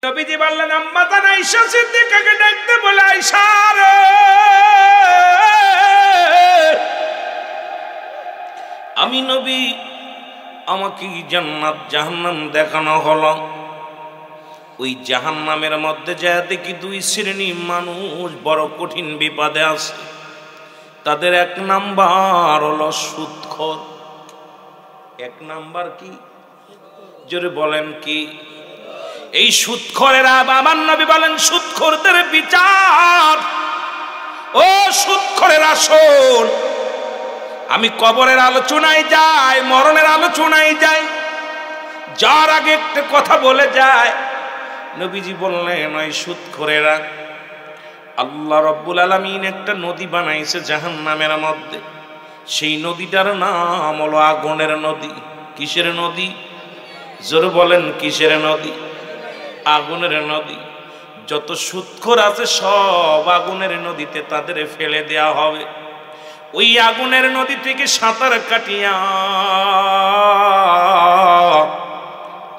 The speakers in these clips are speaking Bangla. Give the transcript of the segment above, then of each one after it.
নবীজি বললেন আম্মা জান আয়েশা সিদ্দিকাকে ডাকতে বলে, আয়েশা রে, আমি নবী, আমাকে জান্নাত জাহান্নাম দেখানো হলো। ওই জাহান্নামের মধ্যে যা দেখি দুই শ্রেণী মানুষ বড় কঠিন বিপদে আছে। তাদের এক নাম্বার হলো সুদখোর। এক নাম্বার কি? জোরে বলেন কি? এই সুদখোরেরা, আমার নবী বলেন সুদখোরদের বিচার। ও সুদখোরেরা শোন, আমি কবরের আলোচনায় যাই, মরণের আলোচনায় যাই, যার আগে একটা কথা বলে যায়। নবীজি বললেন ওই সুদখোরেরা, আল্লাহ রব্বুল আলামিন একটা নদী বানাইছে জাহান্নামের মধ্যে। সেই নদীটার নাম হলো আগুনের নদী। কিসের নদী? জোরে বলেন কিসের নদী? আগুনের নদী। যত সুদখোর আছে সব আগুনের নদীতে তাদের ফেলে দেয়া হবে। ওই আগুনের নদী থেকে সাঁতার কাটিয়া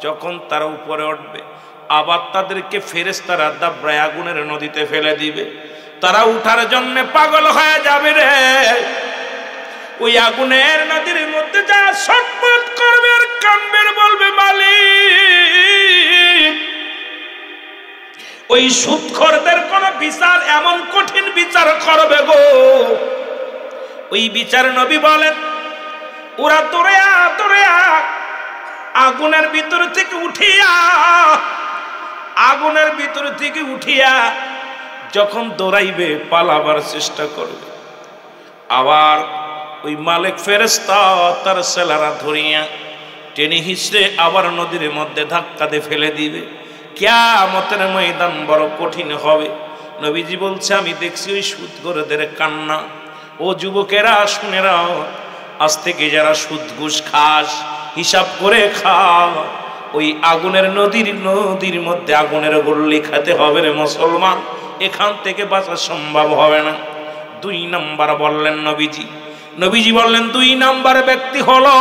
যখন তারা উপরে উঠবে, আবার তাদেরকে ফেরেশতারা দাবড়ায় আগুনের নদীতে ফেলে দিবে। তারা উঠার জন্য পাগল হয়ে যাবে রে। ওই আগুনের নদীর মধ্যে যা ছটফট করবে আর কাঁদবে, বলবে মালিক, ওই সুদখোরদের কোন বিচার, এমন কঠিন বিচার করবে গো। ওই বিচার নবী বলেন ওরা দৌড়িয়া দৌড়িয়া আগুনের ভিতর থেকে উঠিয়া, আগুনের ভিতর থেকে উঠিয়া যখন দৌড়াইবে, পালাবার চেষ্টা করবে, আবার ওই মালিক ফেরেশতা তার সেলারা ধরিয়া টেনে হিঁচড়ে আবার নদীর মধ্যে ধাক্কা দিয়ে ফেলে দিবে। কিয়ামতের ময়দান বড় কঠিন হবে। নবীজি বলছে আমি দেখছি ওই সুদখোরদের কান্না। ও যুবকেরা শুনে নাও, আজ থেকে যারা সুদ ঘুষ খাস, হিসাব করে খাও, ওই আগুনের নদীর মধ্যে আগুনের গল্লি খেতে হবে রে মুসলমান। এখান থেকে বাঁচা সম্ভব হবে না। দুই নাম্বার বললেন নবীজি, নবীজি বললেন দুই নাম্বার ব্যক্তি হলো,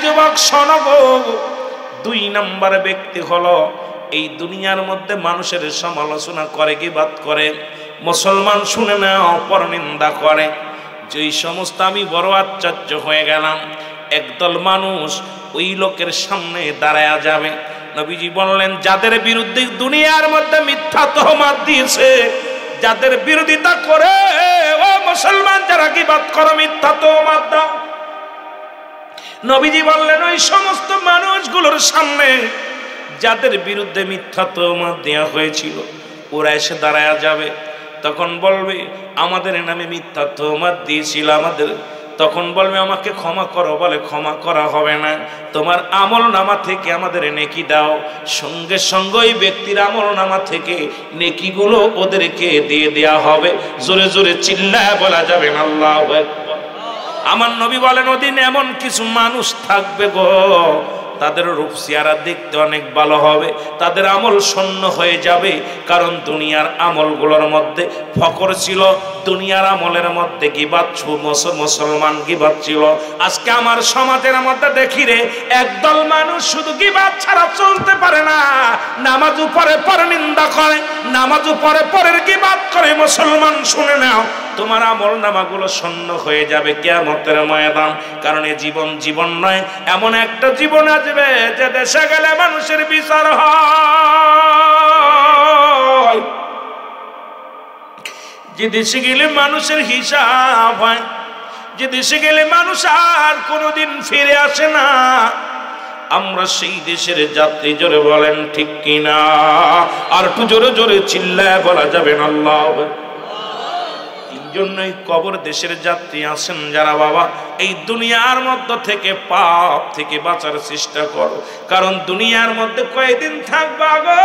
যুবক শোনো গো, দুই নাম্বার ব্যক্তি হলো এই দুনিয়ার মধ্যে মানুষের সমালোচনা করে, গীবত করে, মুসলমান শুনে নাও, পরনিন্দা করে। যেই সমস্ত, আমি বড় আশ্চর্য হয়ে গেলাম, একদল মানুষ ওই লোকের সামনে দাঁড়ায়া যাবে। নবীজি বললেন যাদের বিরুদ্ধে দুনিয়ার মধ্যে মিথ্যা তহমত দিয়েছে, যাদের বিরোধিতা করে, ও মুসলমান যারা গীবত করো, মিথ্যা তহমত দাও, নবীজি বললেন ওই সমস্ত মানুষগুলোর সামনে যাদের বিরুদ্ধে মিথ্যা তহমত দেওয়া হয়েছিল, ওরা এসে দাঁড়ায়া যাবে। তখন বলবে আমাদের নামে মিথ্যা তহমত দিয়েছিল আমাদের। তখন বলবে আমাকে ক্ষমা করো। বলে ক্ষমা করা হবে না, তোমার আমল নামা থেকে আমাদের নেকি দাও। সঙ্গে সঙ্গে ওই ব্যক্তির আমল নামা থেকে নেকিগুলো ওদেরকে দিয়ে দেয়া হবে। জোরে জোরে চিল্লায় বলা যাবে না আল্লাহু আকবার। আমার নবী বলেন ওদিন এমন কিছু মানুষ থাকবে গো, তাদের রূপ চেহারা দেখতে অনেক ভালো হবে, তাদের আমল শূন্য হয়ে যাবে। কারণ দুনিয়ার আমলগুলোর মধ্যে ফকর ছিল, দুনিয়ার আমলের মধ্যে গীবত, মুসলমান গীবত ছিল। আজকে আমার সমাজের মধ্যে দেখি রে, একদল মানুষ শুধু গীবত ছাড়া চলতে পারে না। নামাজ পড়ে পরনিন্দা করে, নামাজ পড়ে পরের গীবত করে। মুসলমান শুনে নাও, তোমার আমল নামাগুলো শূন্য হয়ে যাবে কিয়ামতের ময়দান। কারণ এ জীবন জীবন নয়, এমন একটা জীবন আসবে যে দেশে গেলে মানুষের বিচার হয়, যে দেশে গেলে মানুষের হিসাব হয়, যে দেশে গেলে মানুষ আর কোনোদিন ফিরে আসে না। আমরা সেই দেশের যাত্রী। জোরে বলেন ঠিক কিনা? আর একটু জোরে জোরে চিল্লায় বলা যাবে না আল্লাহ। জন্যই কবর দেশের যাত্রী আসেন যারা, বাবা এই দুনিয়ার মধ্যে থেকে পাপ থেকে বাঁচার চেষ্টা করো। কারণ দুনিয়ার মধ্যে কয়দিন থাকবা গো,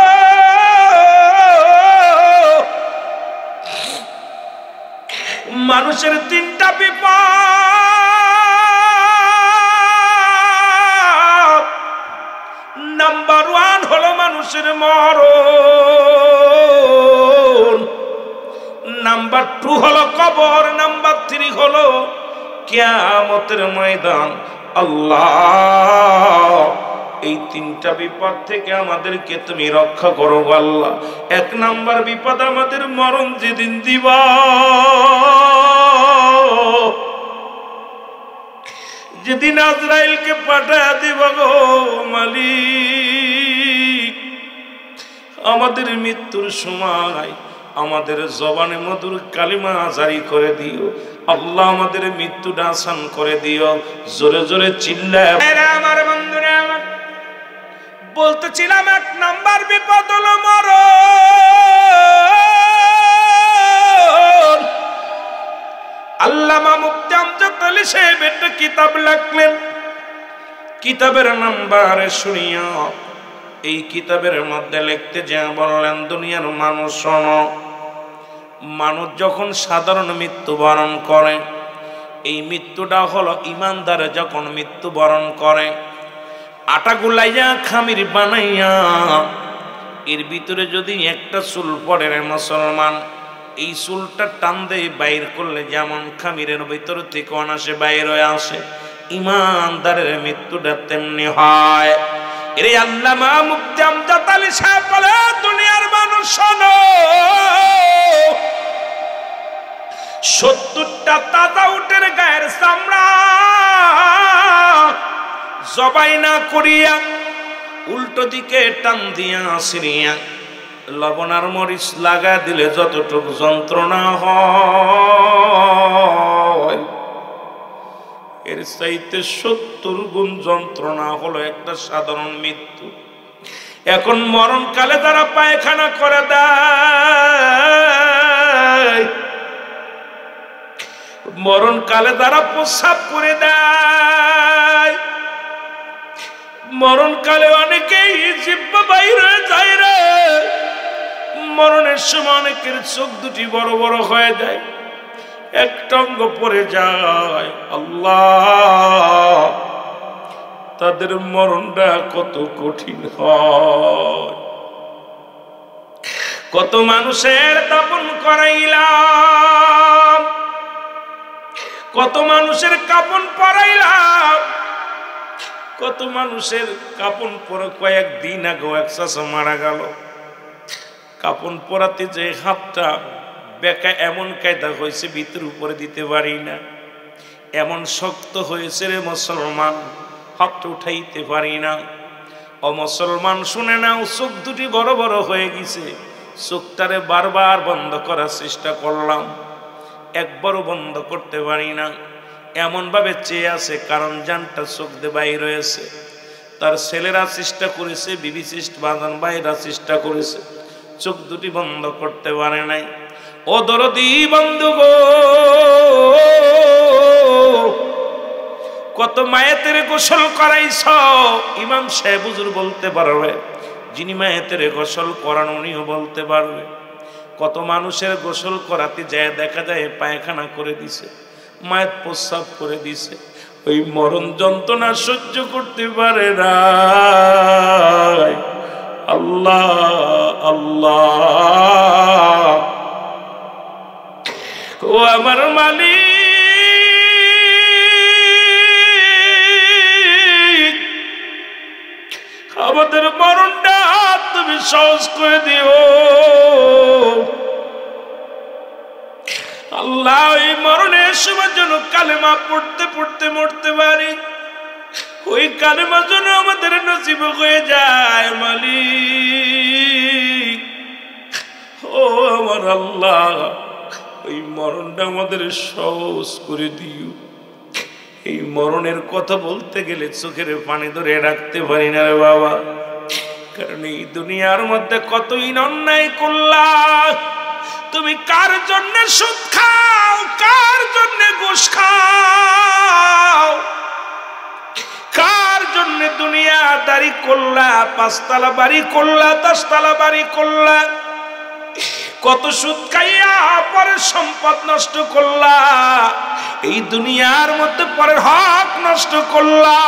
মানুষের তিনটা বিপদ। নাম্বার 1 হলো মানুষের মরণ, নাম্বার 2 হলো কবর, নাম্বার 3 হলো কিয়ামতের ময়দান। আল্লাহ এই তিনটা বিপদ থেকে আমাদেরকে তুমি রক্ষা করো আল্লাহ। এক নাম্বার বিপদ আমাদের মরণ যেদিন দিবা, যেদিন আজরাইলকে পাঠায়া দিবা গো মালিক, আমাদের মৃত্যুর সময় আমাদের জবানে মধুর কালিমা জারি করে দিও আল্লাহ, আমাদের মৃত্যুটা আসান করে দিও। জোরে জোরে চিল্লায় আমার বন্ধুরা আমার বলতেছিলাম, এক নাম্বার বিপদ হলো মরণ। আল্লামা মুফতি আমজাদ আলী সাহেব একটা কিতাব লিখলেন, কিতাবের নাম্বারে শুনিয়া এই কিতাবের মধ্যে লিখতে যা বললেন, দুনিয়ার মানুষ শোনো, মানুষ যখন সাধারণ মৃত্যুবরণ করে, এই মৃত্যুটা হলো ইমানদারে যখন মৃত্যুবরণ করে, আটা গুলাইয়া খামির বানাইয়া এর ভিতরে যদি একটা চুল পড়ে রে মুসলমান, এই চুলটা টান দিয়ে বাইর করলে যেমন খামিরের ভিতর থেকে অনাসে বাইর হয়ে আসে, ইমানদারের মৃত্যুটা তেমনি হয়। এর আল্লামা মুফতি আমজাদ আলী সাহেব বলে, দুনিয়ার মানুষ শোনো, 70টা তাজা উটের গায়ের চামড়া জবাই না করিয়া উল্টো দিকে টান দিয়া সিরিয়া লবণ আর মরিচ লাগা দিলে যতটুকু যন্ত্রণা হয়, এর চাইতে 70 গুণ যন্ত্রণা হলো একটা সাধারণ মৃত্যু। এখন মরণকালে তারা পায়খানা করে দেয়, মরণকালে তারা প্রস্রাব করে দেয়, মরণকালে অনেকেই জিহ্বা বাইর হয়ে যায় রে, মরণের সময় অনেকের চোখ দুটি বড় বড় হয়ে যায়, একটা অঙ্গ পড়ে যায়। আল্লাহ, তাদের মরণটা কত কঠিন হয়। কত মানুষের দাফন করাইলাম, কত মানুষের কাফন পরাইলাম, কত মানুষের কাফন পরে কয়েকদিন আগে এক চাচা মারা গেল, কাফন পরাতে যে হাতটা বেকা এমন কায়দা হয়েছে ভিতর উপরে দিতে পারি না, এমন শক্ত হয়েছে রে মুসলমান, হাতটা উঠাইতে পারি না। ও মুসলমান শুনে নাও, চোখ দুটি বড় বড় হয়ে গেছে, চোখটারে বারবার বন্ধ করার চেষ্টা করলাম, একবারও বন্ধ করতে পারি না, এমন ভাবে চেয়ে আছে, কারণ জানটা চোখ দিয়ে বাইর রয়েছে। তার ছেলেরা চেষ্টা করেছে, বিবি চেষ্টা বাজান ভাইরা চেষ্টা করেছে, চোখ দুটি বন্ধ করতে পারে নাই। ও দরদি বন্ধু গো, কত মায়েতের গোসল করাইছ, ইমাম সাহেব হুজুর বলতে পারবে, যিনি মায়েতের গোসল করান উনিও বলতে পারবে। কত মানুষের গোসল করাতে যায় দেখা যায় পায়খানা করে দিছে, মায়ের প্রস্রাব করে দিছে, ওই মরণ যন্ত্রণা সহ্য করতে পারে না। আল্লাহ আল্লাহ, ও আমার মালিক, আমাদের মরণটা তুমি সহজ করে দিও আল্লাহ। এই মরণের সময় যেন কালেমা পড়তে পড়তে মরতে পারি, ওই কালেমা যেন আমাদের নসিব হয়ে যায় মালিক। ও আমার আল্লাহ, ওই মরণটা আমাদের সহজ করে দিও। এই মরণের কথা বলতে গেলে চোখের পানি ধরে রাখতে পারি না রে বাবা, কারণ এই দুনিয়ার মধ্যে কতই অন্যায় করলাম। তুমি কার জন্য সুদ খাও, কার জন্য ঘুষ খাও, কার জন্য দুনিয়াদারি করলা, 5 তলা বাড়ি করলা, 10 তলা বাড়ি করলা, কত সুদ খাইয়া পরের সম্পদ নষ্ট করলা, এই দুনিয়ার মধ্যে পরের হক নষ্ট করলা।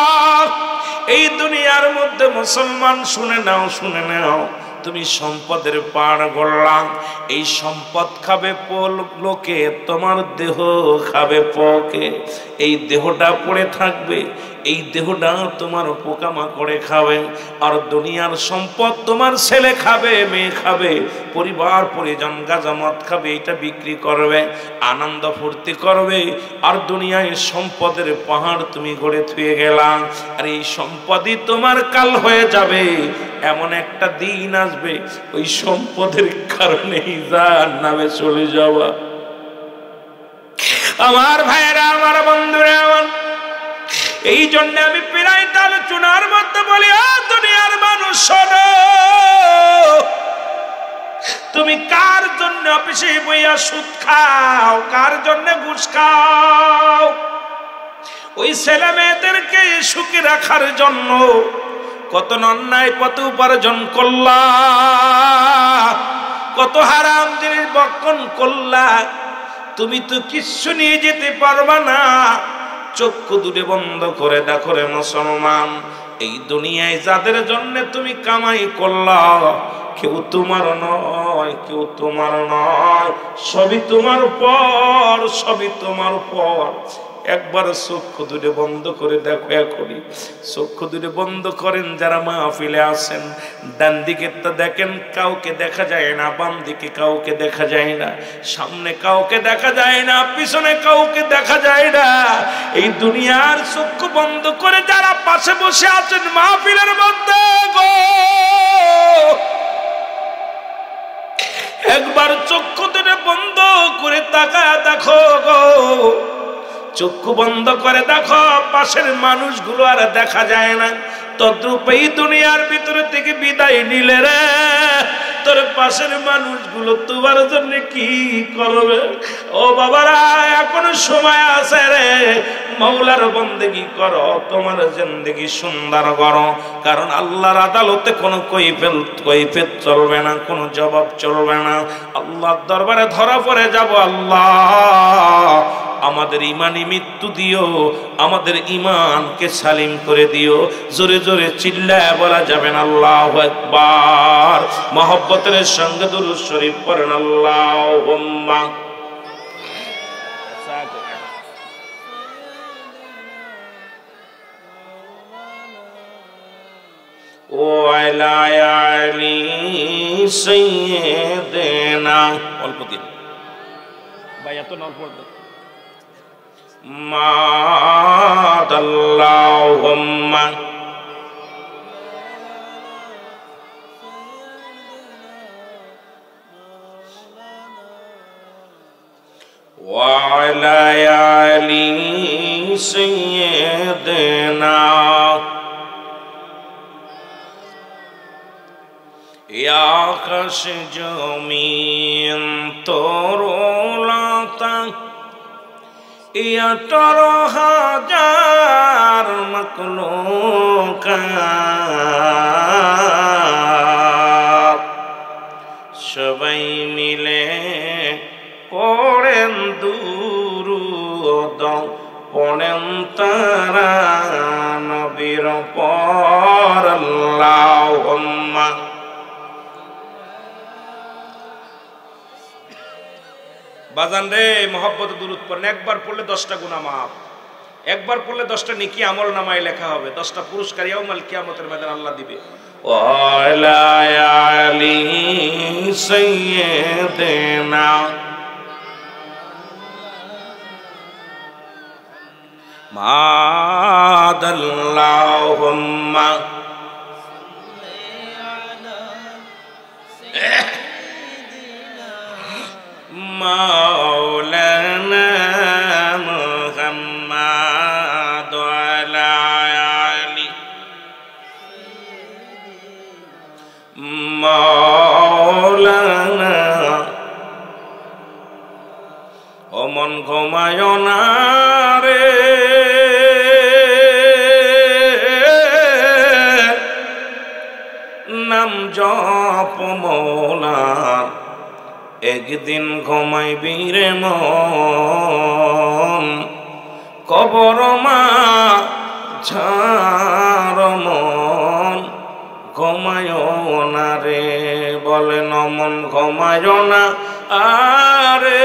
এই দুনিয়ার মধ্যে মুসলমান শুনে নাও, শুনে নাও, তুমি সম্পদের পাড় গড়লাম, এই সম্পদ খাবে লোকে, তোমার দেহ খাবে পকে। এই দেহটা পড়ে থাকবে, এই দেহটা তোমার পোকামাকড়ে খাবে, আর দুনিয়ার সম্পদ তোমার ছেলে খাবে, মেয়ে খাবে, পরিবার পরিজন গাজামত খাবে, এটা বিক্রি করবে, আনন্দ ফুর্তি করবে, আর দুনিয়ায় সম্পদের পাহাড় তুমি গড়ে থুয়ে গেলাম। আর এই সম্পদই তোমার কাল হয়ে যাবে। এমন একটা দিন আসবে ওই সম্পদের কারণেই জাহান্নামে চলে যাওয়া। আমার ভাইয়েরা, আমার বন্ধুরা, আমার এই জন্য আমি প্রায় আলোচনার মধ্যে বলি, দুনিয়ার মানুষ শোনো, তুমি কার জন্য অফিসে বইয়া সুদ খাও, কার জন্য ঘুষ খাও? ওই ছেলে মেয়েদেরকে সুখী রাখার জন্য কত অন্যায় পথে উপার্জন করলা, কত হারাম জিনিস বক্ষণ করলা, তুমি তো কিচ্ছু নিয়ে যেতে পারবা না। চক্ষু দুটো বন্ধ করে দেখো রে মুসলমান, এই দুনিয়ায় যাদের জন্য তুমি কামাই করলা, কেউ তোমার নয়, কেউ তোমার নয়, সবই তোমার পর, সবই তোমার পর। একবার চক্ষু দুটো বন্ধ করে দেখো, এখনই চক্ষু দুটো বন্ধ করেন যারা মাহফিলে আছেন। ডান দিকে তো দেখেন কাউকে দেখা যায় না, বাম দিকে কাউকে দেখা যায় না, সামনে কাউকে দেখা যায় না, পিছনে কাউকে দেখা যায় না। এই দুনিয়ার চক্ষু বন্ধ করে যারা পাশে বসে আছেন মাহফিলের মধ্যে গো, একবার চক্ষু দুটো বন্ধ করে তাকায় দেখো গো, চক্ষু বন্ধ করে দেখো, পাশের মানুষগুলো আর দেখা যায় না। তদ্রূপ এই দুনিয়ার ভিতরে থেকে বিদায় নিলে রে, তোর পাশের মানুষগুলো তোমার জন্য কি করবে? ও বাবারা, এখনো সময় আছে রে, মৌলার বন্দেগি করো, তোমার জিন্দেগি সুন্দর করো। কারণ আল্লাহর আদালতে কোনো কৈফিয়ত চলবে না, কোনো জবাব চলবে না। আল্লাহর দরবারে ধরা পড়ে যাব। আল্লাহ আমাদের ইমানি মৃত্যু দিও, আমাদের ইমানকে সালিম করে দিও। জোরে জোরে চিল্লায় বলা যাবে না আল্লাহু আকবার। মহব্বতের সঙ্গে দুরূদ শরীফ পড়েন আল্লাহুম্মা। ও আলা আলি সাইয়্যিদিনা, অল্প দিন ভাই, এত নল পড়তে মাদাল্লাহুম্মা ওয়া আলা আলি সাইয়্যিদিনা। আকাশ জমিন তরুলতা, 18,000 মাখলুকাত সবাই মিলে পড়েন দুরূদ, পড়েন তারা নবীর পর আল্লাহুম্মা। বাজান রে, মহব্বতে দুরূদ পড়েন। একবার পড়লে 10টা গুনাহ মাফ, একবার পড়লে 10টা নেকি আমল নামায় লেখা হবে, 10টা পুরস্কার ইয়াউমাল কিয়ামতের ময়দানে আল্লাহ দিবে। ওয়ালা আলি সাইয়্যিদিনা মাদাল্লাহুম্মা মাওলানা মুহাম্মাদ ওয়ালা আলি মাওলানা। ও মন ঘুমায় না রে, নাম জপ মৌলার, একদিন ঘুমাইবি রে মন, কবর মা ঝার মন ঘুমায় না রে। বলেন মন ঘুমায় না আরে,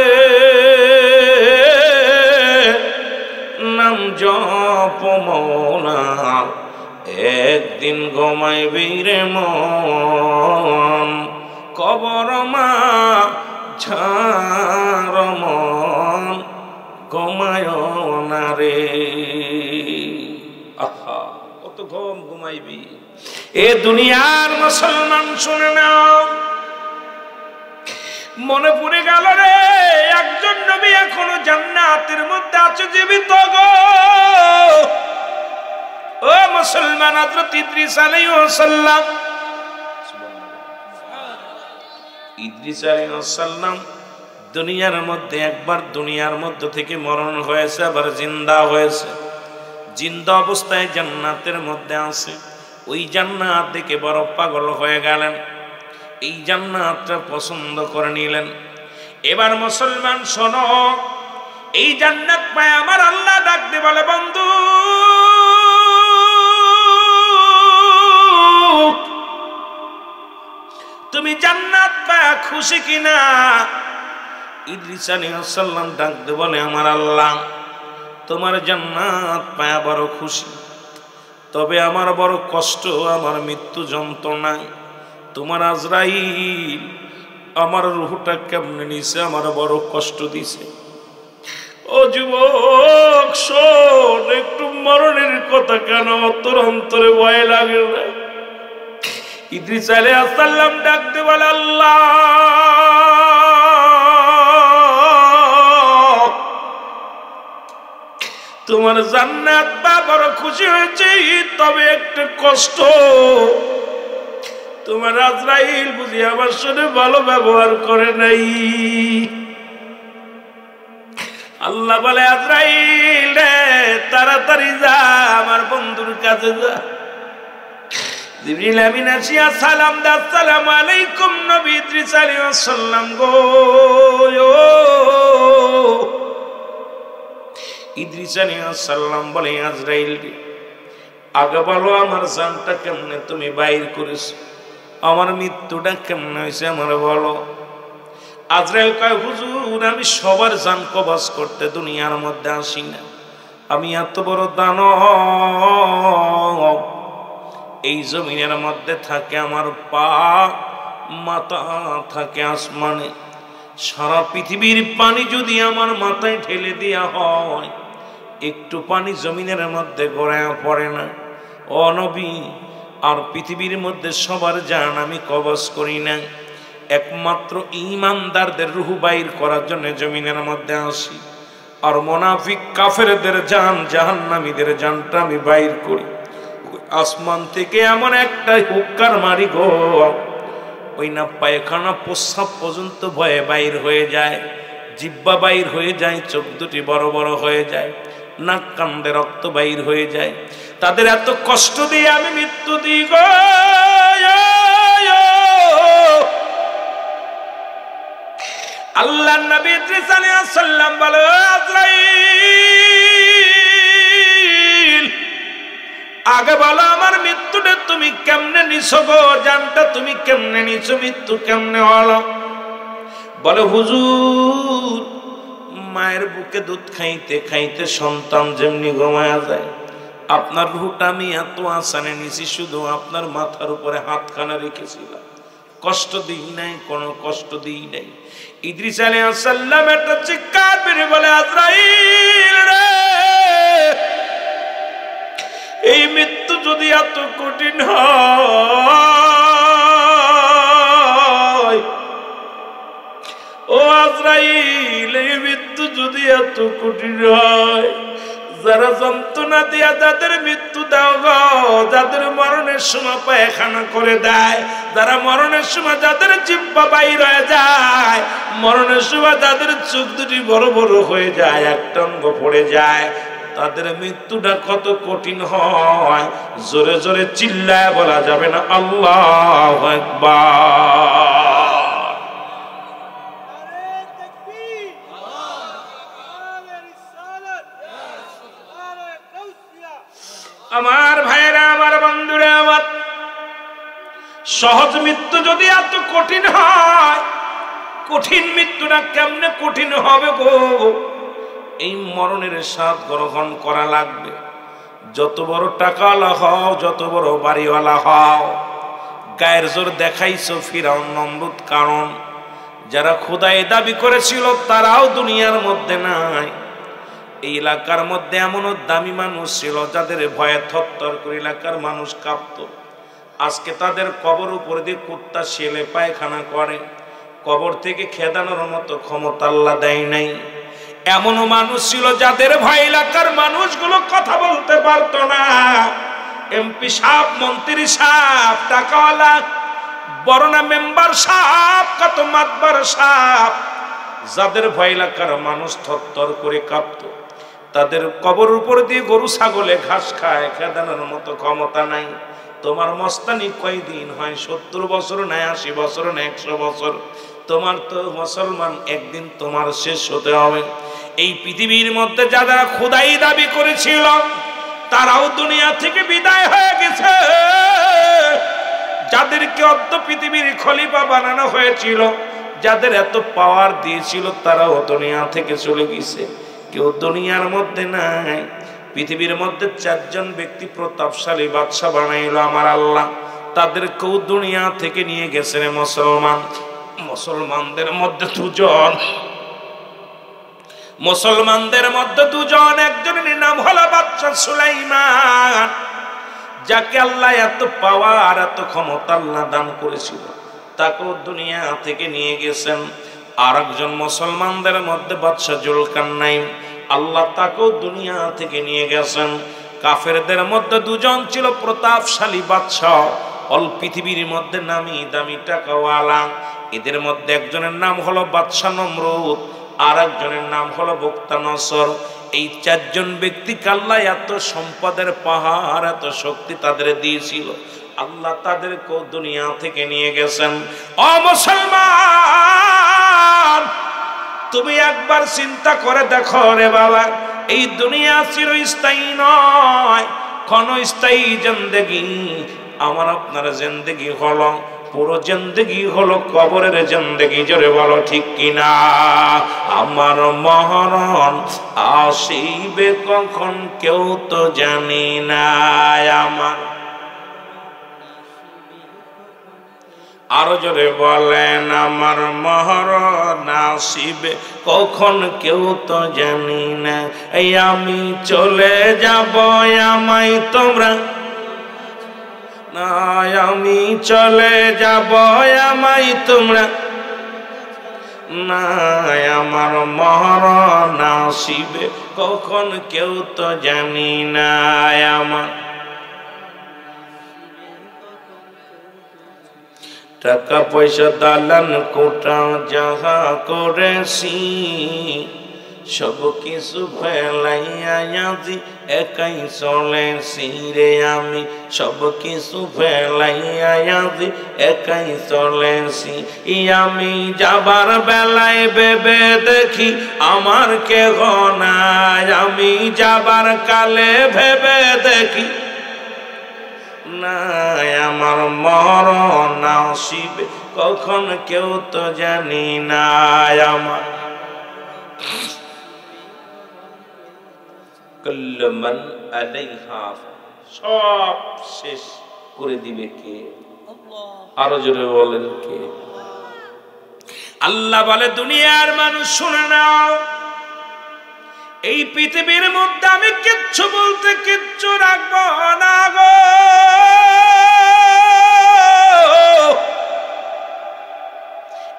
নাম জপ মৌলার, একদিন ঘুমাইবি রে মন, কবর মা ঝার মন ঘুমায় না রে। আহা, কত ঘুমাইবি এ দুনিয়ার মুসলমান, শুনে নাও। মনে পড়ে গেল রে, একজন নবী এখনো জান্নাতের মধ্যে আছে, জীবিত গো। ও মুসলমান, হযরত ইদ্রিস আলাইহিস সালাম, ইদ্রিস আলাইহিস সালাম দুনিয়ার মধ্যে একবার দুনিয়ার মধ্য থেকে মরণ হয়েছে, আবার জিন্দা হয়েছে। জিন্দা অবস্থায় জান্নাতের মধ্যে আছে। ওই জান্নাত দেখে বড় পাগল হয়ে গেলেন, এই জান্নাতটা পছন্দ করে নিলেন। এবার মুসলমান শোনো, এই জান্নাত পায় আমার আল্লাহ ডাক দিয়ে বলে, বন্ধু তুমি জান্নাত পায় খুশি কিনা? ইদ্রিস আলাইহিস সালাম ডাক দিয়ে বলে, আমার আল্লাহ, তোমার জান্নাত পায় বড় খুশি, তবে আমার বড় কষ্ট, আমার মৃত্যু যন্ত্রণা। তোমার আজরাইল আমার রূহটা কেমনে নিছে, আমার বড় কষ্ট দিছে। ও যুবক শোন, একটু মরণের কথা কেন তোর অন্তরে ভয় লাগে না? ইদ্রিস আলাইহিস সালাম ডাক দিয়ে বলে, আল্লাহ, তোমার জান্নাত পা বড় খুশি হয়েছে, তবে একটা কষ্ট, তোমার আজরাইল বুঝি আমার সাথে ভালো ব্যবহার করে নাই। আল্লাহ বলে, আজরাইল রে, তাড়াতাড়ি যা, আমার বন্ধুর কাছে যা। জিবরিল আমিন আসিয়া সালাম দা, আসসালামু আলাইকুম নবী ইদ্রিস আলাইহিস সালাম গো। ইদ্রিস আলাইহিস সালাম বলে, আজরাইল রে, আগে বলো আমার জানটা কেমনে তুমি বাইর করেছো, আমার মৃত্যুটা কেমনে হয়েছে আমার বলো। আজরাইল কয়, হুজুর, আমি সবার জান কবজ করতে দুনিয়ার মধ্যে আসি না, আমি এত বড় দানব, এই জমিনের মধ্যে থাকে আমার পা, মাথা থাকে আসমানে। সারা পৃথিবীর পানি যদি আমার মাথায় ঢেলে দেয়া হয়, একটু পানি জমিনের মধ্যে গড়ায় পড়ে না। ও নবী, আর পৃথিবীর মধ্যে সবার জান আমি কবজ করি না, একমাত্র ঈমানদারদের রূহ বাইর করার জন্য জমিনের মধ্যে আসি। আর মুনাফিক কাফেরদের জান, জাহান্নামীদের জানটা আমি বাইর করি। আসমান থেকে এমন একটা হুক্কার মারি গো, ওই না পায়খানা প্রস্রাব পর্যন্ত ভয়ে বাইর হয়ে যায়, জিহ্বা বাইর হয়ে যায়, চোখ দুটি বড় বড় হয়ে যায়, নাক কান্দে রক্ত বাইর হয়ে যায়। তাদের এত কষ্ট দিয়ে আমি মৃত্যু দিই গো। আল্লাহর নবী ইদ্রিস আলাইহিস সালাম বলে, আজরাইল, আগে বলো আমার মৃত্যুটা তুমি কেমনে নিছো গো, জানটা তুমি কেমনে নিছো, মৃত্যু কেমনে হলো? বলে, হুজুর, মায়ের বুকে দুধ খাইতে খাইতে সন্তান যেমনি ঘুমায়া যায়, আপনার রূহটা আমি এত আসানে নিছি, শুধু আপনার মাথার উপরে হাতখানা রেখেছিলাম, কষ্ট দিই নাই, কোনো কষ্ট দিই নাই। ইদ্রিস আলাইহিস সালাম একটা চিৎকার মেরে বলে, আজরাইল রে, এই মৃত্যু যদি এত কঠিন হয়, ও আজরাইল, এই মৃত্যু যদি এত কঠিন হয়, যারা যন্ত্রণা দিয়া যাদের মৃত্যু দাও গো, যাদের মরণের সময় পায়খানা করে দেয়, যারা মরণের সময় যাদের জিহ্বা বাইর হয়ে যায়, মরণের সময় যাদের চোখ দুটি বড় বড় হয়ে যায়, একটা অঙ্গ পড়ে যায়, তাদের মৃত্যুটা কত কঠিন হয়, জোরে জোরে চিল্লায় বলা যাবে না আল্লাহু আকবার। আমার ভাইয়েরা, আমার বন্ধুরা, আমার সহজ মৃত্যু যদি এত কঠিন হয়, কঠিন মৃত্যুটা কেমনে কঠিন হবে গো? এই মরণের স্বাদ গ্রহণ করা লাগবে। যত বড় টাকাওয়ালা হও, যত বড় বাড়িওয়ালা হও, গায়ের জোর দেখাইছো ফিরাউন নমরুদ, কারণ যারা খোদাই দাবি করেছিল তারাও দুনিয়ার মধ্যে নাই। এই এলাকার মধ্যে এমনও দামি মানুষ ছিল যাদের ভয়ে থরথর করে এলাকার মানুষ কাঁপতো। আজকে তাদের কবর উপর দিয়ে কুত্তা শেলে পায়খানা করে, কবর থেকে খেদানোর মতো ক্ষমতা আল্লাহ দেয় নাই। এমনও মানুষ ছিল যাদের ভয় এলাকার মানুষগুলো কথা বলতে পারতো না। এমপি সাহেব, মন্ত্রী সাহেব, টাকাওয়ালা, বড়না মেম্বার সাহেব, কত মাতবার সাহেব, যাদের ভয় এলাকার মানুষ থরথর করে কাঁপতো, তাদের কবর উপর দিয়ে গরু ছাগলে ঘাস খায়, খেদানোর মতো ক্ষমতা নাই। তোমার মস্তানি কয়দিন হয়? 70 বছর নাই, 80 বছর না 100 বছর। তোমার তো মুসলমান, একদিন তোমার শেষ হতে হবে। এই পৃথিবীর মধ্যে যারা খোদাই দাবি করেছিল তারাও দুনিয়া থেকে বিদায় হয়ে গেছে। যাদেরকে অর্ধ পৃথিবীর খলিফা বানানো হয়েছিল, যাদের এত পাওয়ার দিয়েছিল, তারাও দুনিয়া থেকে চলে গেছে। কেউ দুনিয়ার মধ্যে নাই। পৃথিবীর মধ্যে 4 জন ব্যক্তি প্রতাপশালী বাদশা বানাইল আমার আল্লাহ, তাদের কেউ দুনিয়া থেকে নিয়ে গেছেন মুসলমান। মুসলমানদের মধ্যে 2 জন, মুসলমানদের মধ্যে 2 জন। একজনের নাম হলো বাদশা সুলাইমান, যাকে আল্লাহ এত পাওয়ার এত ক্ষমতা আল্লাহ দান করেছিল, তাকেও দুনিয়া থেকে নিয়ে গেছেন। আর একজন মুসলমানদের মধ্যে বাদশা জুলকারনাইন, আল্লাহ তাকেও দুনিয়া থেকে নিয়ে গেছেন। কাফেরদের মধ্যে 2 জন ছিল প্রতাপশালী বাদশা, অল পৃথিবীর মধ্যে নামি দামি টাকাওয়ালা। এদের মধ্যে একজনের নাম হলো বাদশা নমরুদ, আর একজনের নাম হলো বুখতানসর। এই 4 জন ব্যক্তিকে আল্লাহ এত সম্পদের পাহাড়, এত শক্তি তাদের দিয়েছিল, আল্লাহ তাদেরকেও দুনিয়া থেকে নিয়ে গেছেন। ও মুসলমান, তুমি একবার চিন্তা করে দেখো রে বাবা, এই দুনিয়া চিরস্থায়ী নয়, ক্ষণস্থায়ী জিন্দেগি। আমার আপনার জিন্দেগি হলো, পুরো জিন্দেগি হলো কবরের জিন্দেগি। জোরে বলো ঠিক কিনা? আমার মরণ আসিবে কখন কেউ তো জানি না। আমার আরো জোরে বলেন, আমার মরণ আসিবে কখন কেউ তো জানি না। এই আমি চলে যাব, আমায় তোমরা না, আমি চলে যাব, আমায় তোমরা না। আমার মরণ আসিবে কখন কেউ তো জানি না। আমার টাকা পয়সা দালান কোটা যাহা করেছি, সব কিছু ফেলাইয়া আজি একাই চলেছি রে। আমি সব কিছু ফেলাইয়া আজি একাই চলেছি। আমি যাবার বেলায় ভেবে দেখি আমার কেহ নাই। আমি যাবার কালে ভেবে দেখি নাই, আমার মরণ আসিবে কখন কেউ তো জানি না। আমার কুল্লুমান আলাইহা, সব শেষ করে দিবে কে? আরো জোরে বলেন কে? আল্লাহ বলে, দুনিয়ার মানুষ শুনে নাও, এই পৃথিবীর মধ্যে আমি কিচ্ছু বলতে কিচ্ছু রাখবো না গো।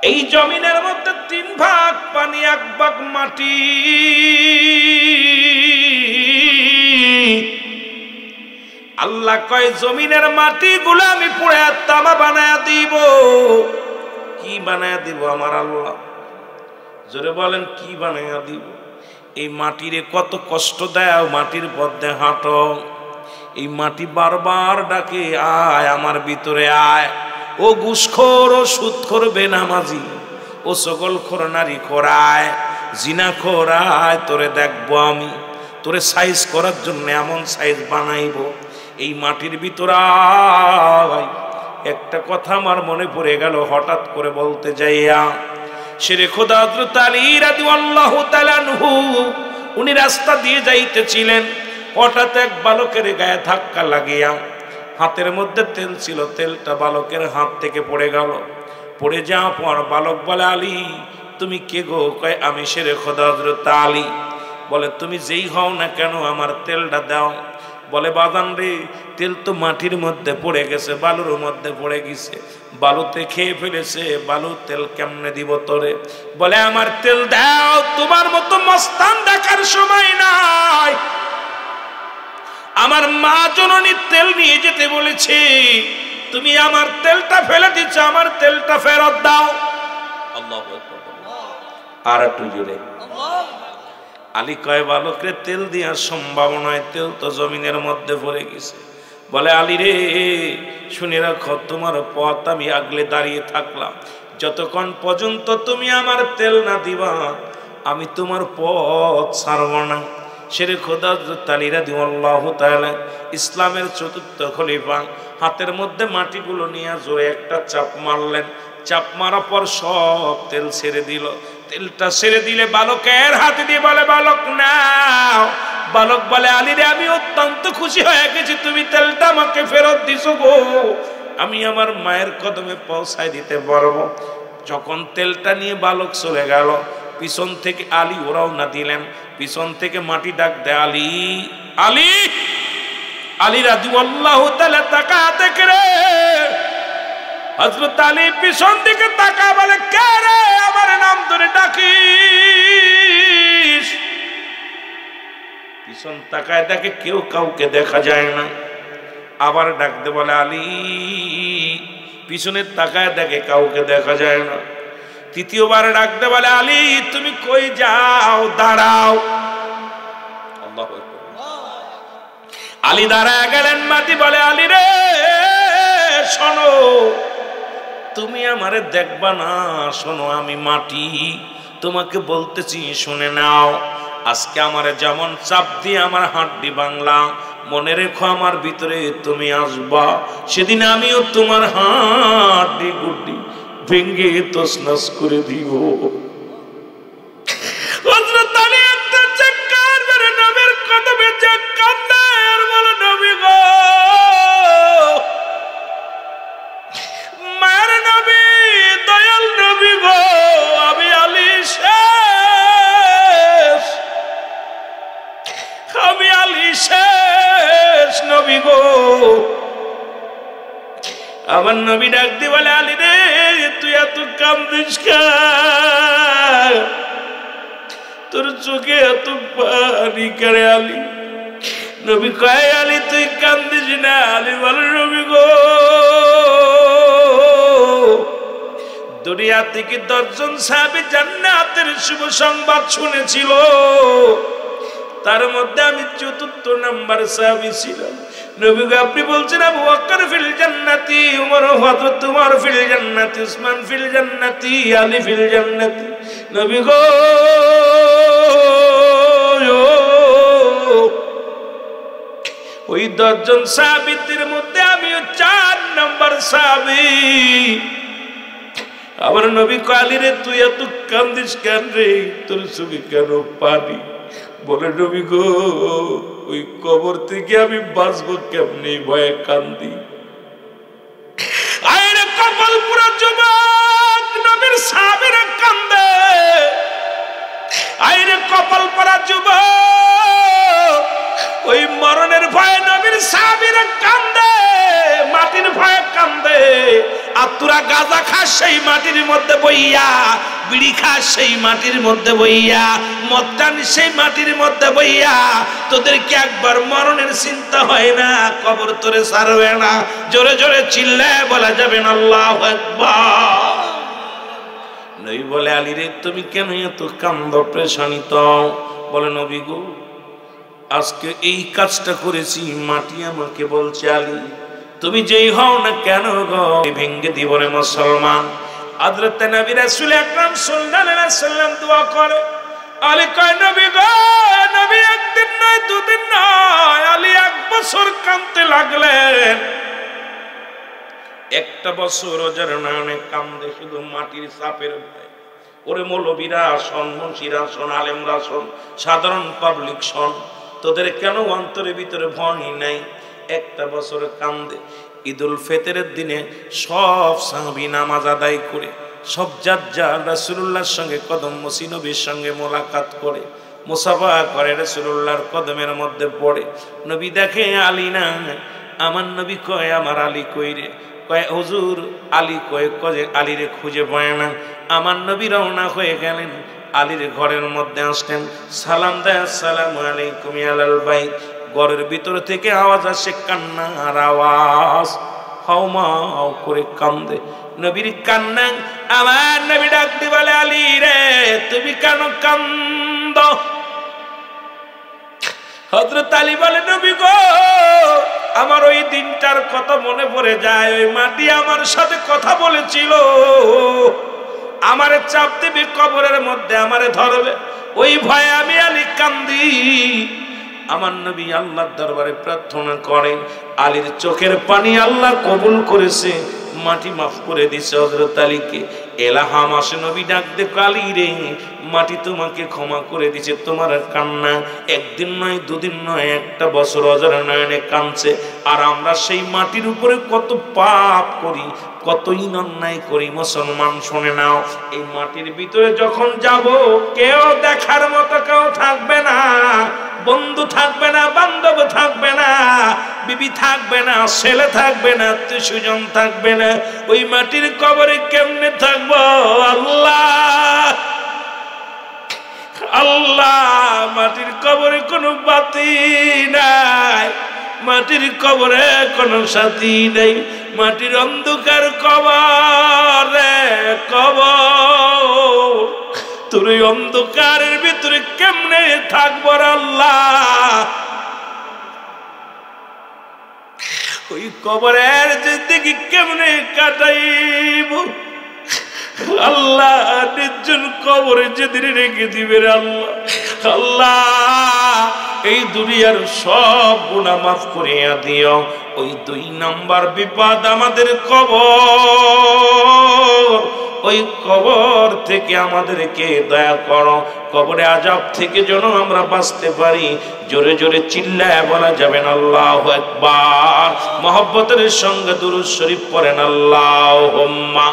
এই জমিনের মধ্যে 3 ভাগ পানি, 1 ভাগ মাটি। আল্লাহ কয়, জমিনের মাটি গুলো আমি পুড়ে তামা বানায়া দিব। কি বানায়া দিব আমার আল্লাহ? জোরে বলেন, কি বানায়া দিব? এই মাটিরে কত কষ্ট দেয়, মাটির পথে হাঁটো। এই মাটি বারবার ডাকে, আয় আমার ভিতরে আয়। ও ঘুষখোর, ও সুদখোর বেনামাজি, ও সকলখোর নারী খোরায়, জিনা খোরায়, তোরে দেখবো আমি, তোরে সাইজ করার জন্য এমন সাইজ বানাইবো। এই মাটির ভিতরে একটা কথা আমার মনে পড়ে গেল, হঠাৎ করে বলতে যাইয়া। শেরে খোদা হযরত আলী রাদিয়াল্লাহু তাআলা আনহু উনি রাস্তা দিয়ে যাইতেছিলেন, হঠাৎ এক বালকের গায়ে ধাক্কা লাগিয়া হাতের মধ্যে তেল ছিল, তেলটা বালকের হাত থেকে পড়ে গেল। পড়ে যাওয়ার পর বালক বলে, আলী তুমি কে গো? কয় আমি শেরে খোদা হযরত আলী। বলে তুমি যেই হও না কেন আমার তেলটা দাও। বলে বাদান রে, তেল তো মাটির মধ্যে পড়ে গেছে, বালুর মধ্যে পড়ে গেছে, বালুতে খেয়ে ফেলেছে, বালু তেল কেমনে দিব তোরে? বলে আমার তেল দাও, তোমার মতো মস্তান দেখার সময় নাই। আমার মা জননী তেল নিয়ে যেতে বলেছে, তুমি আমার তেলটা ফেলে দিচ্ছ, আমার তেলটা ফেরত দাও। আল্লাহু আকবার। আর একটু জোরে। আলী কয় বালকরে তেল দেওয়ার সম্ভাবনায়, তেল তো জমিনের মধ্যে পড়ে গেছে। বলে আলী রে শুনে রাখো, তোমার পথ আমি আগলে দাঁড়িয়ে থাকলাম, যতক্ষণ পর্যন্ত তুমি আমার তেল না দিবা আমি তোমার পথ ছাড়ব না। শেরে খোদা হযরত আলী রাদিয়াল্লাহু তাআলা ইসলামের চতুর্থ খলিফা, হাতের মধ্যে মাটিগুলো নিয়ে জোরে একটা চাপ মারলেন। চাপ মারার পর সব তেল ছেড়ে দিল। তেলটা ছেড়ে দিলে বালকের হাতে দিয়ে বলে, বালক নাও। বালক বলে, আলী রে আমি অত্যন্ত খুশি হয়ে গেছি, তুমি তেলটা আমাকে ফেরত দিছো গো, আমি আমার মায়ের কদমে পৌঁছায় দিতে পারবো। যখন তেলটা নিয়ে বালক চলে গেল, পিছন থেকে আলী ওরাও না দিলেন, পিছন থেকে মাটি ডাক দেয়, আলী আলী। আলী রাদিয়াল্লাহু তাআলা তাকাতে করে হযরত আলী পিছন দিকে তাকা, বলে কে রে আমার নাম ধরে ডাকিস? পিছন তাকায় দেখে কেউ কাউকে দেখা যায় না। আবার ডাকতে বলে আলী। পিছনে তাকায় দেখে কাউকে দেখা যায় না। তৃতীয়বার ডাকতে বলে আলী তুমি কই যাও, দাঁড়াও। আল্লাহু আকবার। আলী দাঁড়ায় গেলেন। মাটি বলে, আলী রে শোনো, তুমি আমারে দেখবা না, শোনো আমি মাটি, তোমাকে বলতেছি শুনে নাও। আজকে আমারে যেমন চাপ দিয়ে আমার হাড্ডি বাংলা, মনে রেখো আমার ভিতরে তুমি আসবা, সেদিন আমিও তোমার হাড্ডি গুড্ডি ভেঙ্গে তছনছ করে দিব। হযরত আলী একটা চিৎকার মেরে নবীর কদমে যে কাঁদে আর বলে, নবী গো, মায়ের নবী, দয়াল নবী গো, আমি আলী শেষ, আমি আলী শেষ নবী গো। আমার নবী ডাক দিয়ে বলে, আলী রে তুই এত কান্দিস কেন? তোর চোখে এত পানি কেন আলী? নবী কয়, আলী তুই কান্দিস না। আলী বলে, নবী গো, দুনিয়া থেকে 10 জন সাহাবী জান্নাতের শুভ সংবাদ শুনেছিল, তার মধ্যে আমি 4th নাম্বার সাহাবী ছিলাম। নবী গো আপনি বলছেন আবু বকর ফিল জান্নাতি, উমর হযরত উমর ফিল জান্নাতি, উসমান ফিল জান্নাতি, আলী ফিল জান্নাতি। নবী গো ওই 10 জন সাহাবীদের মধ্যে আমিও 4 নাম্বার সাহাবী। আমার নবী কয়, আলী রে তুই এত কান্দিস কেন রে, তোর চোখে কেন পানি? বলে, নবী গো ওই কবর থেকে আমি বাঁচবো কেমনি, ভয়ে কান্দি। আরে কপাল পুরা যুবক নবীর সাহাবীরা কান্দে, আরে কপাল পুরা যুবক ওই মরণের ভয়ে নবীর সাহাবীরা কান্দে, মাটির ভয়ে কান্দে। আর তোরা গাঁজা খাস সেই মাটির মধ্যে বইয়া, বিড়ি খাস সেই মাটির মধ্যে বইয়া, মদ টান সেই মাটির মধ্যে বইয়া, তোদেরকে একবার মরণের চিন্তা হয় না? কবর তোরে ছাড়বে না। জোরে জোরে চিল্লায় বলা যাবে না আল্লাহু আকবার। নবী বলে, আলী রে তুমি কেন এত কান্দ পেরেশানিত? বলে, নবী গো আজকে এই কাজটা করেছি, মাটি আমাকে বলছে আলী তুমি যেই হও না কেন গো ভেঙ্গে দিব রে মুসলমান। হযরত নবী রাসূল আকরাম সাল্লাল্লাহু আলাইহি ওয়াসাল্লাম দোয়া করে। আলী কয়, নবী গো, নবী একদিন নয় দুদিন নয়, আলী 1 বছর কাঁদতে লাগলেন। 1টা বছর ওজার নয়নে কান্দে, শুধু মাটির চাপের ভয়। ওরে মৌলবীরা শোন, মুন্সিরা শোন, আলেমরা শোন, সাধারণ পাবলিক শোন, তোদের কেন অন্তরের ভিতরে ভয় নাই? একটা বছর কান্দে ঈদুল ফিতরের দিনে সব সাহাবী নামাজ আদায় করে সব যার রাসূলুল্লাহর সঙ্গে কদম মসি নবীর সঙ্গে মোলাকাত করে মুসাফা করে, রাসূলুল্লাহর কদমের মধ্যে পড়ে। নবী দেখে আলী না, আমার নবী কয় আমার আলী কই রে? কয় হুজুর আলী কয়, কয়ে আলীরে খুঁজে পায় না। আমার নবী রওনা হয়ে গেলেন, আলীর ঘরের মধ্যে আসলেন, সালাম দেয়, আসসালামু আলাইকুম ইয়া আহলাল বাইত। ঘরের ভিতর থেকে আওয়াজ আসে, কান্নার আওয়াজ, হাউমাউ করে কান্দে। নবীর কান্না, আমার নবী ডাক দিয়ে বলে, আলী রে তুমি কেন কান্দ? হযরত আলী বলে, নবী গো আমার ওই দিনটার কথা মনে পড়ে যায়, ওই মাটি আমার সাথে কথা বলেছিল, আমারে চাপ দিবি কবরের মধ্যে, আমারে ধরবে, ওই ভয়ে আমি আলী কান্দি। আমার নবী আল্লাহর দরবারে প্রার্থনা করেন, আলীর চোখের পানি আল্লাহ কবুল করেছে, মাটি মাফ করে দিছে হযরত আলীকে। এলাহাম আসে, নবী ডাক দে, আলী রে মাটি তোমাকে ক্ষমা করে দিছে, তোমার কান্না একদিন নয়, দুদিন নয়, একটা বছর অজর নয়নে কাঁদছে। আর আমরা সেই মাটির উপরে কত পাপ করি, কতই অন্যায় করি। মুসলমান শুনে নাও, এই মাটির ভিতরে যখন যাব, কেউ দেখার মতো কেউ থাকবে না, বন্ধু থাকবে না, বান্ধব থাকবে না, বিবি থাকবে না, ছেলে থাকবে না, আত্মীয়স্বজন থাকবে না। ওই মাটির কবরে কেমনে থাকবো? আল্লাহ আল্লাহ, মাটির কবরে কোনো বাতি নাই, মাটির কবরে কোনো সাথী নেই, মাটির অন্ধকার কবরে কবর, তোর ওই অন্ধকারের ভিতরে কেমনে থাকবো আল্লাহ? ওই কবরের জিন্দেগি কেমনে কাটাইব আল্লাহ? নির্জন কবরে যেদিন রেখে দিবে আল্লাহ, আল্লাহ এই দুনিয়ার সব গুনাহ মাফ করিয়া দিও। ওই 2 নাম্বার বিপদ আমাদের কবর, ওই কবর থেকে আমাদেরকে দয়া করো, কবরে আযাব থেকে যেন আমরা বাঁচতে পারি। জোরে জোরে চিল্লায় বলা যাবেন আল্লাহু আকবার। মহব্বতের সঙ্গে দুরূদ শরীফ পড়েন, আল্লাহুম্মা।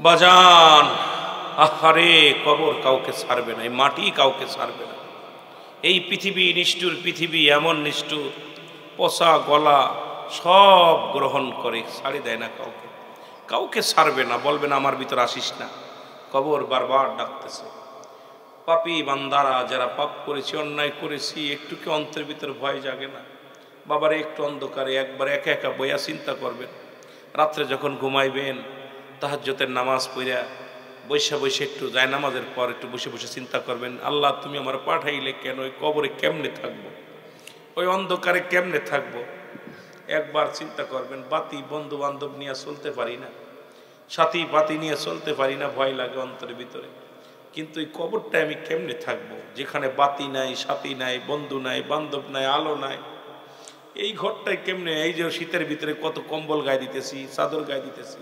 বাজান, আহারে কবর কাউকে ছাড়বে না, এই মাটি কাউকে ছাড়বে না। এই পৃথিবী নিষ্ঠুর পৃথিবী, এমন নিষ্ঠুর, পচা গলা সব গ্রহণ করে, ছাড়ি দেয় না কাউকে, কাউকে ছাড়বে না। বলবে না আমার ভিতর আসিস না, কবর বারবার ডাকতেছে। পাপী বান্দারা, যারা পাপ করেছি, অন্যায় করেছি, একটু কি অন্তরের ভিতর ভয় জাগে না? বাবারে একটু অন্ধকারে একবার একা একা বইয়া চিন্তা করবেন, রাত্রে যখন ঘুমাইবেন তাহাজ্জুদের নামাজ পড়িয়া বৈশা বৈশা একটু যায়, নামাজের পর একটু বসে বসে চিন্তা করবেন, আল্লাহ তুমি আমার পাঠাইলে কেন? ওই কবরে কেমনে থাকবো, ওই অন্ধকারে কেমনে থাকবো? একবার চিন্তা করবেন। বাতি বন্ধু বান্ধব নিয়ে চলতে পারি না, সাথী পাতি নিয়ে চলতে পারি না, ভয় লাগে অন্তরের ভিতরে। কিন্তু এই কবরটায় আমি কেমনে থাকবো, যেখানে বাতি নাই, সাথী নাই, বন্ধু নাই, বান্ধব নাই, আলো নাই? এই ঘরটায় কেমনে? এই যে শীতের ভিতরে কত কম্বল গায়ে দিতেছি, চাদর গায়ে দিতেছি,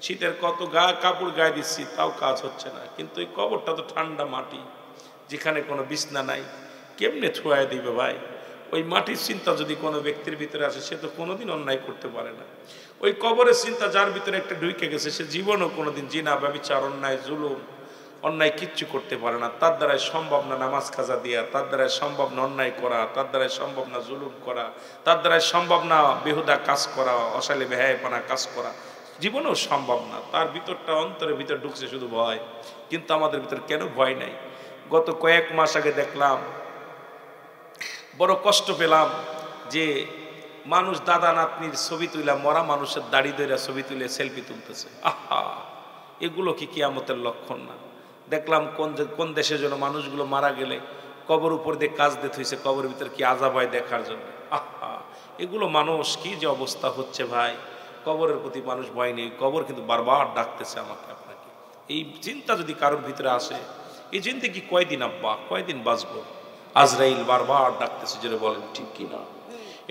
শীতের কত কাপড় গায়ে দিচ্ছি, তাও কাজ হচ্ছে না। কিন্তু এই কবরটা তো ঠান্ডা মাটি, যেখানে কোনো বিছনা নাই, কেমনে ছুঁয়ায় দিবে ভাই? ওই মাটির চিন্তা যদি কোনো ব্যক্তির ভিতরে আসে, সে তো কোনোদিন অন্যায় করতে পারে না। ওই কবরের চিন্তা যার ভিতরে একটা ঢুকে গেছে, সে জীবনও কোনোদিন জিনা, ব্যভিচার, অন্যায়, জুলুম, অন্যায় কিচ্ছু করতে পারে না। তার দ্বারাই সম্ভব না নামাজ কাজা দিয়া, তার দ্বারাই সম্ভব না অন্যায় করা, তার দ্বারাই সম্ভব না জুলুম করা, তার দ্বারাই সম্ভব না বেহুদা কাজ করা, অশালী বেহায়াপনা কাজ করা, জীবনেও সম্ভব না। তার ভিতরটা, অন্তরের ভিতর ঢুকছে শুধু ভয়। কিন্তু আমাদের ভিতর কেন ভয় নাই? গত কয়েক মাস আগে দেখলাম, বড় কষ্ট পেলাম যে মানুষ দাদা নাতনির ছবি তুলে, মরা মানুষের দাড়ি ধরে ছবি তুলে সেলফি তুলতেছে। আহা, এগুলো কি কিয়ামতের লক্ষণ না? দেখলাম কোন দেশের জন্য মানুষগুলো মারা গেলে কবর উপর দিয়ে কাজ দিতে হয়েছে, কবরের ভিতর কি আযাব হয় দেখার জন্য। আহা, এগুলো মানুষ কি যে অবস্থা হচ্ছে ভাই! কবরের প্রতি মানুষ ভয় নেই। কবর কিন্তু বারবার ডাকতেছে আমাকে আপনাকে, এই চিন্তা যদি কারোর ভিতরে আসে, এই চিন্তা কি কয়দিন আব্বা, কয়দিন বাঁচবো? আজরাইল বারবার ডাকতেছে, জোরে বলেন ঠিক কিনা?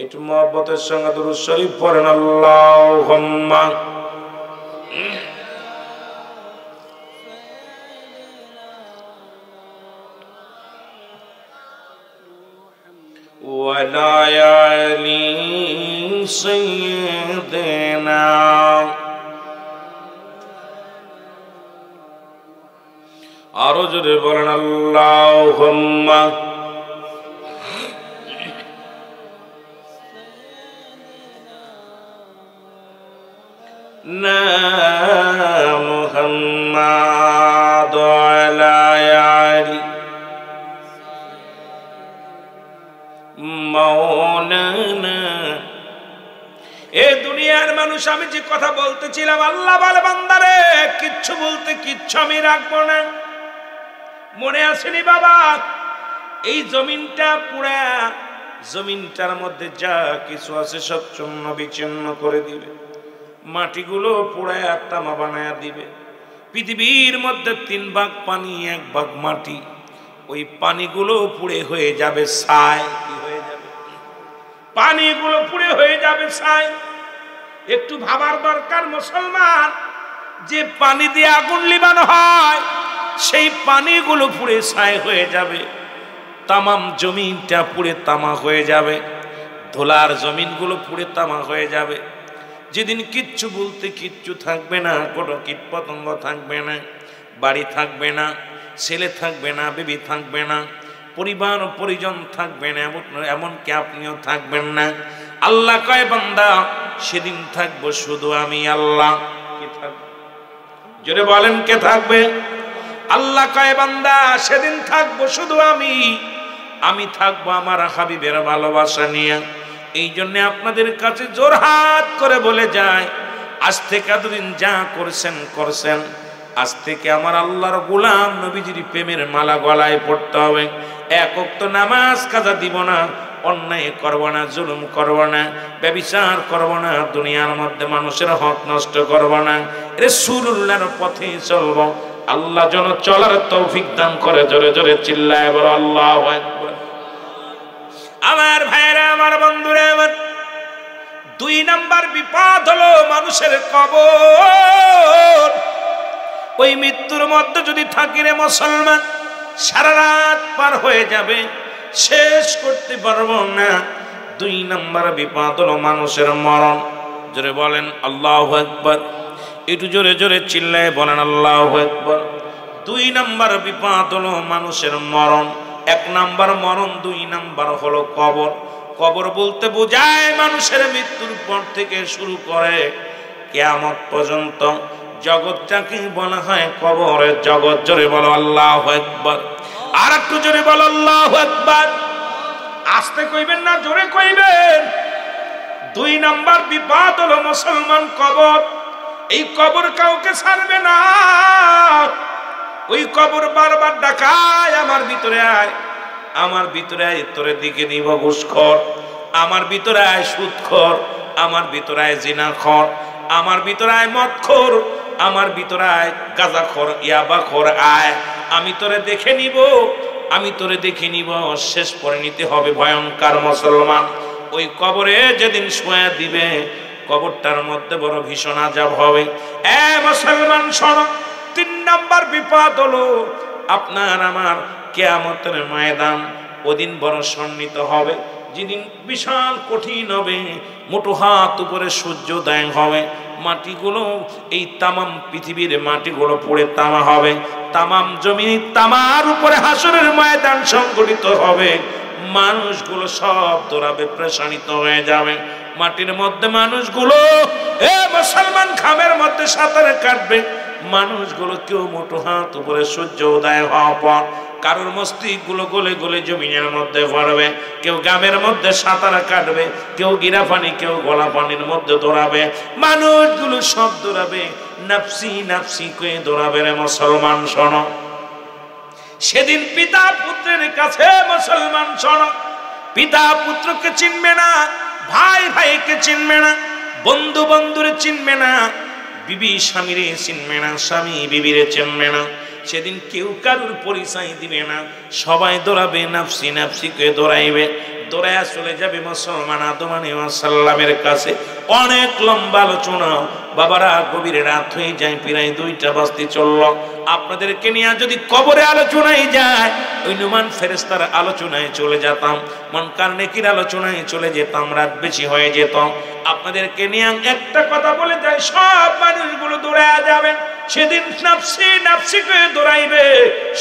একটু মহব্বতের সঙ্গে দুরূদ শরীফ পড়েন, আল্লাহুম্মা ওয়ালা আলি সাইয়্যিদিনা। আরো জোরে বলেন আল্লাহুম্মা না মুহাম্মাদ ওয়ালা আলি মাওলানা। এ দুনিয়ার মানুষ, আমি যে কথা বলতেছিলাম, আল্লাহ বলে বান্দারে কিচ্ছু বলতে কিচ্ছু আমি রাখবো না। মনে আসেনি বাবা? এই জমিনটা পুরা, জমিনটার মধ্যে যা কিছু আছে সব চূর্ণ বিচ্ছিন্ন করে দিবে, মাটিগুলো পুরায় তামা বানায়া দিবে। পৃথিবীর মধ্যে 3 ভাগ পানি, 1 ভাগ মাটি। ওই পানিগুলো পুড়ে হয়ে যাবে ছাই। কি হয়ে যাবে? পানিগুলো পুড়ে হয়ে যাবে ছাই। একটু ভাবার দরকার মুসলমান, যে পানি দিয়ে আগুন লিবানো হয়, সেই পানিগুলো পুড়ে ছাই হয়ে যাবে। তামাম জমিনটা পুড়ে তামা হয়ে যাবে, ধোলার জমিনগুলো পুড়ে তামা হয়ে যাবে। যেদিন কিচ্ছু বলতে কিচ্ছু থাকবে না, কোনো কীট পতঙ্গ থাকবে না, বাড়ি থাকবে না, ছেলে থাকবে না, বেবি থাকবে না, পরিবার পরিজন থাকবে না, এমনকি আপনিও থাকবেন না। আল্লাহ কয় বান্দা সেদিন থাকবো শুধু আমি আল্লাহ। কে থাকবে? জোরে বলেন কে থাকবে? আল্লাহ কয় বান্দা সেদিন থাকবো শুধু আমি থাকবো আমার হাবিবের ভালোবাসা নিয়ে। এই জন্য আপনাদের কাছে জোরহাত করে বলে যায়, আজ থেকে এতদিন যা করছেন করছেন, আজ থেকে আমার আল্লাহর গোলাম নবীজির প্রেমের মালা গলায় পড়তে হবে। 1 ওয়াক্ত নামাজ কাজা দিব না, অন্যায় করব না, জুলুম করব না, ব্যভিচার করব না, দুনিয়ার মধ্যে মানুষের হক নষ্ট করব না, রাসূলুল্লাহর পথে চলব। আল্লাহ যেন চলার তৌফিক দান করে। জোরে জোরে চিল্লায় বলো আল্লাহু আকবার। আমার ভাইরা, আমার বন্ধুরা, আমার 2 নাম্বার বিপদ হলো মানুষের কবর। ওই মৃত্যুর মধ্যে যদি থাকি রে মুসলমান, সারা রাত পার হয়ে যাবে, শেষ করতে পারবো না। 2 নাম্বার বিপদ হলো মানুষের মরণ। জোরে বলেন আল্লাহু আকবার। একটু জোরে জোরে চিল্লায় বলেন আল্লাহু আকবার। 2 নাম্বার বিপদ হলো মানুষের মরণ। 1 নাম্বার মরণ, 2 নাম্বার হলো কবর। কবর বলতে বোঝায় মানুষের মৃত্যুর পর থেকে শুরু করে কিয়ামত পর্যন্ত জগৎটাকে বলা হয় কবরের জগৎ। জোরে বলো আল্লাহু আকবার। আর একটু জোরে বলো আল্লাহু আকবার। আস্তে কইবেন না, জোরে কইবেন। 2 নাম্বার বিপদ হলো মুসলমান কবর। এই কবর কাউকে ছাড়বে না। ওই কবর বারবার ডাকায়, আমার ভিতরে আয়, আমার ভিতরে আয়, তোরে দিকে নিব ঘুষখোর, আমার ভিতরে আয় সুদখোর, আমার ভিতরে আয় জিনাখোর, আমার ভিতরে আয় মদখোর, আমার ভিতরে আয় গাঁজাখোর, ইয়াবাখোর, আয় আমি তোরে দেখে নিব, আমি তোরে দেখে নিব। শেষ পরিণতি হবে ভয়ঙ্কর মুসলমান। ওই কবরে যেদিন শোয়া দিবে, কবরটার মধ্যে বড় ভীষণ আযাব হবে। এ মুসলমান শোনো, 3 নাম্বার বিপদ হলো আপনার আমার কিয়ামতের ময়দান। ওদিন বড় সন্নিত হবে, যেদিন বিশাল কঠিন হবে। মুঠো হাত উপরে সূর্যোদয় হবে, মাটিগুলো, এই তামাম পৃথিবীর মাটিগুলো পড়ে তামা হবে, তামাম জমিন তামার উপরে হাসরের ময়দান সংগঠিত হবে। মানুষগুলো সব দৌড়াবে, প্রশানিত হয়ে যাবে। মাটির মধ্যে মানুষগুলো, এ মুসলমান, খামের মধ্যে সাঁতারে কাটবে। মানুষগুলো কেউ মুঠো হাত উপরে সূর্য উদয় হওয়ার পর কারোর মস্তিষ্ক গুলো গলে গলে জমিনের মধ্যে পড়বে। কেউ গ্রামের মধ্যে সাঁতার কাটবে, কেউ গিরা পানি, কেউ গলা পানির মধ্যে দৌড়াবে। মানুষগুলো সব দৌড়াবে, নাফসি নাফসি করে দৌড়াবে। রে মুসলমান শোনো, সেদিন পিতা পুত্রের কাছে, মুসলমান শোনো, পিতা পুত্রকে চিনবে না, ভাই ভাইকে চিনবে না, বন্ধু বন্ধুরে চিনবে না, বিবি স্বামীরে চিনবে না, স্বামী বিবিরে চিনবে না। সেদিন কেউ কারোর পরিচয় দিবে না, সবাই দৌড়াবে, নাফসি নাফসি করে দৌড়াইবে। দৌড়াইয়া চলে যাবে মুসলমান আদম আলাইহিস সালামের কাছে। অনেক লম্বা আলোচনা বাবারা, গভীর রাত হয়ে যায়, প্রায় 2টা বাজতে চলল। আপনাদেরকে নিয়ে যদি কবরে আলোচনায় যায়, ওই নুমান ফেরেশতার আলোচনায় চলে যেতাম, মুনকার নেকির আলোচনায় চলে যেতাম, রাত বেশি হয়ে যেত। আপনাদেরকে নিয়ে একটা কথা বলে যায়, সব মানুষগুলো দৌড়ায়া যাবে। সেদিন নাফসি নাফসি করে দৌড়াইবে।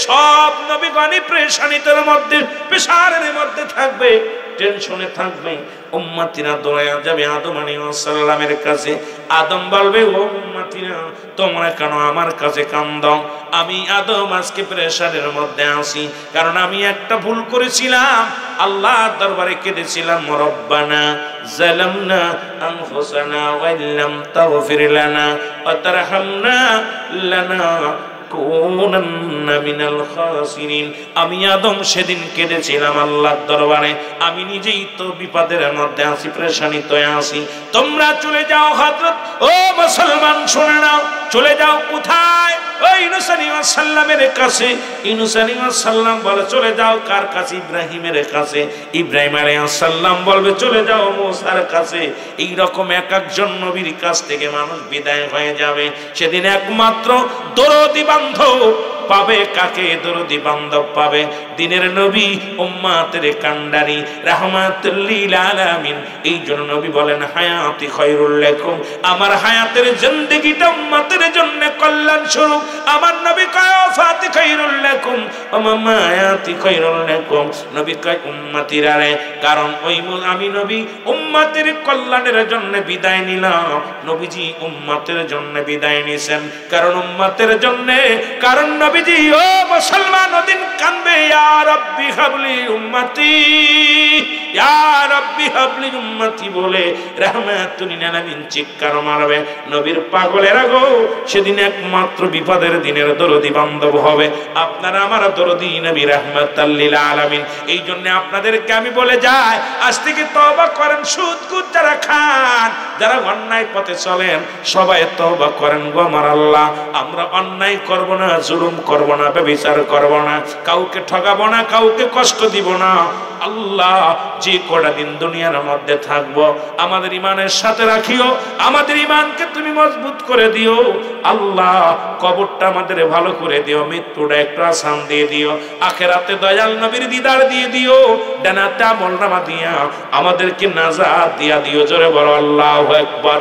সব নবীগণ পেরেশানির মধ্যে, পেশারের মধ্যে থাকবে, টেনশনে থাকবে। উম্মতিরা দৌড়ায়া যাবে আদম আলাইহিস সালামের কাছে। আদম বলবে, ও উম্মতিরা, তোমরা কেন আমার কাছে কান্দো? আমি আদম আজকে পেরেশানের মধ্যে আছি, কারণ আমি একটা ভুল করেছিলাম, আল্লাহর দরবারে কেঁদেছিলাম, রব্বানা যালামনা আনফুসানা ওয়া ইল্লাম তাগফির লানা ওয়া তারহামনা লানাকুনান্না মিনাল খাসিরিন। আমি আদম সেদিন কেঁদেছিলাম আল্লাহর দরবারে, আমি নিজেই তো বিপদের মধ্যে আছি, পেরেশানিতে আছি। তোমরা চলে যাও হযরত, ও মুসলমান শুনে নাও, চলে যাও কোথায়? ওই ইউনূস আলাইহিস সালামের কাছে। ইউনূস আলাইহিস সালাম বলে চলে যাও কার কাছে? ইব্রাহিমের কাছে। ইব্রাহিম আলাইহিস সালাম বলবে চলে যাও মুসার কাছে। এই রকম এক একজন নবীর কাছ থেকে মানুষ বিদায় হয়ে যাবে। সেদিন একমাত্র দরদি বান্ধব পাবে কাকে? দরদি বান্ধব পাবে দিনের নবী, উম্মতের কান্ডারি, রাহমাতুল লিল আলামিন। এই জন্য নবী বলেন, হায়াতি খায়রুল লাকুম, আমার হায়াতের জিন্দেগিটা উম্মতের জন্য কল্যাণ স্বরূপ। আমার নবী কয় ওয়াফাতি খায়রুল লাকুম ওয়া মামায়াতি খায়রুল লাকুম। নবী কয় উম্মতিরা রে, কারণ ওই আমি নবী উম্মতের কল্যাণের জন্য বিদায় নিলাম। নবীজি উম্মতের জন্য বিদায় নিছেন, কারণ উম্মতের জন্য, কারণ নবীজি ও মুসলমান ওদিন কানবে, ইয়া রাব্বি হাবলি উম্মতি, ইয়া রাব্বি হাবলি উম্মতি বলে রাহমাতুল লিল আলামিন চিৎকার মারবে। নবীর পাগলেরা গো, সেদিন একমাত্র বিপদের দিনের দরদি বান্ধব হবে আপনারা আমার দরদি নবী রাহমাতুল লিল আলামিন। এই জন্য আপনাদেরকে আমি বলে যাই, আজ থেকে তওবা করেন। সুদ কুদ যারা খান, যারা অন্যায় পথে চলেন, সবাই তওবা করেন গো আমার আল্লাহ। আমরা অন্যায় করব না, জুলুম করব না, ব্যভিচার করব না, কাউকে ঠকাবো না, কাউকে কষ্ট দিব না। আল্লাহ যে কটা দিন দুনিয়ার মধ্যে থাকবো, আমাদের ইমানের সাথে রাখিও, আমাদের ইমানকে তুমি মজবুত করে দিও। আল্লাহ কবরটা আমাদের ভালো করে দিও, মৃত্যুটা একটু আসান দিয়ে দিও, আখেরাতে দয়াল নবীর দিদার দিয়ে দিও, ডানাতে আমল নামা দিয়া আমাদেরকে নাজাত দিয়া দিও। জোরে বলো আল্লাহু আকবার।